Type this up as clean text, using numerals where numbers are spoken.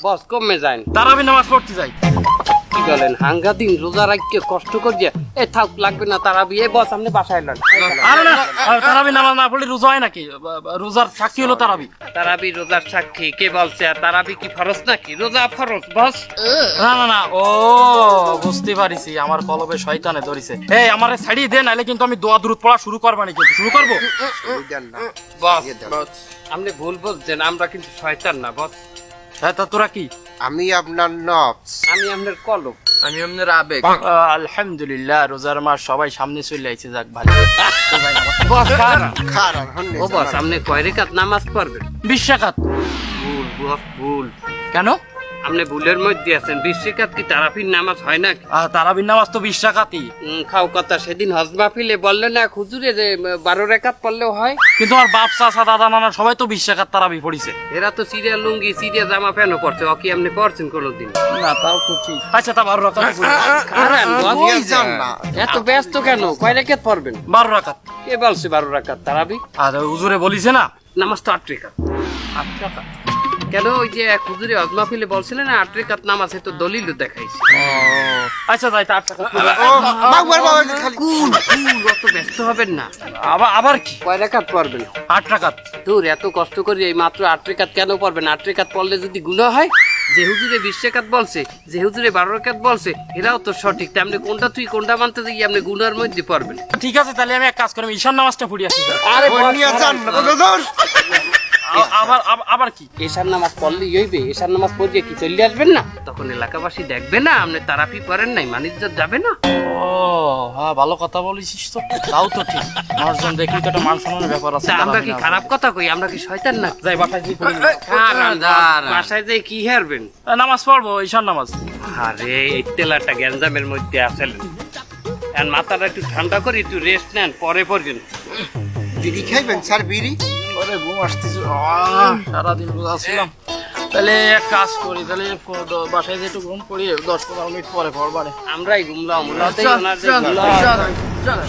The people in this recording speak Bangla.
বস কমে যান। তারাবি নামাজ পড়তে যাই। কি বলেন হাঙ্গা দিন রোজা রাখতে কষ্ট করিয়া এ থাক লাগবে না তারাবি। এ বস আপনি বাসায় এলেন। আরে না, তারাবি নামাজ না পড়লে রোজা হয় নাকি? রোজার সাক্ষী হলো তারাবি। তারাবি রোজার সাক্ষী কে বলছে? আর তারাবি কি ফরজ নাকি? রোজা ফরজ বস। না না না, ও বুঝতে পারিছি, আমার কলবে শয়তানে ধরিছে। এই আমারে ছাড়িয়ে দে, নাহলে কিন্তু আমি দোয়া দুরূদ পড়া শুরু করবানি। কিন্তু শুরু করবো বস বস আপনি ভুল বলছেন, আমরা কিন্তু শয়তান না বস। হ্যাঁ, তা তোরা কি? আমি আপনার নফস। আমি আপনার কলব। আমি আপনার আবেগ। আলহামদুলিল্লাহ, রোজার মাস সবাই সামনে চলে আইছে, যাক ভালো। বস খারাপ। খারাপ হন্নে ও বস আপনি কয় রেখাত নামাজ পড়বেন? 20 রাকাত। ভুল বস ভুল। কেন? আপনি ভুলের মধ্যে আছেন। 20 রেখাত কি তারাবির নামাজ হয় না? তারাবির নামাজ তো 20 রাকাতই। খাও কথা সেদিন হজ মাহফিলে বললেন না হুজুরে যে 12 রেখাত পড়লেও হয়। কিন্তু আমার বাপ চাচা দাদা নানা সবাই তো 20 রাকাত তারাবি পড়িছে। এরা তো সিরিয়া লুঙ্গি সিরিয়া জামা প্যান্টও পড়ছে। ও কি আপনি পড়ছেন কোনোদিন? না, তাও তো ঠিক। আচ্ছা, তা 12 রাকাত। কারণ বস, কই যান না? এত ব্যস্ত কেন? কয় রেখাত পড়বেন? 12 রাকাত। কে বলছে 12 রেখাত তারাবি? আর হুজুরে বলিছে না নামাজ তো 8 রেখাত। 8 রাকাত। কেন ওই যে এক হুজুরে হজ মাহফিলে বলছিলেন না 8 রেখাত নামাজ, তো দলিলও দেখাইছে। আচ্ছা যাই, তা 8 রাকাত। ও বাবার বাবা খালি কুল কুল অত ব্যস্ত হবেন না। আবার কি? কয় রেখাত পড়বেন? 8 রাকাত। দূর এত কষ্ট করে এই মাত্র 8 রেখাত কেন পড়বেন? 8 রেখাত পড়লে যদি গুনাহ হয়, যে হুজুরে 20 রেখাত বলছে, যে হুজুরে 12 রেখাত বলছে, এরাও তো সঠিক। তাই আপনি কোনটা তুই কোনটা মানতে যাই আপনি গুনার মধ্যে পড়বেন। ঠিক আছে, তাহলে আমি এক কাজ করি, আমি ঈশান নামাজটা পড়ি আসি। আরে হন্নিয়া যান না বাবা। আবার কি? এশার নামাজ পড়লেই হইবে? এশার নামাজ পড়লে কি চলে আসবেন না? তখন এলাকাবাসী দেখবে না আপনি তারাপি করেন নাই, মানিজ্জত যাবে না। ও হ্যাঁ, ভালো কথা বলেছিস তো। তাও তো ঠিক, মানুষজন দেখলি তো একটা মান সম্মানের ব্যাপার আছে। তা আমরা কি খারাপ কথা কই? আমরা কি শয়তান না? যাই বাসায় গিয়ে পড়ি। বাসায় যে কি হারবেন? নামাজ পড়বো, ঈশান নামাজ। আরে এই তেলাটা গ্যাঞ্জামের মধ্যে আছেন। আর মাথাটা একটু ঠান্ডা করে একটু রেস্ট নেন, পরে পড়বেন। বিড়ি খাইবেন স্যার? বিড়ি ওরে ঘুম আসতেছে, সারাদিন রোজা ছিলাম। তাহলে এক কাজ করি, তাহলে বাসায় যে একটু ঘুম পড়ি, 10-15 মিনিট পরে পড়বারে। আমরাই ঘুমলাম। চল, চল, চল।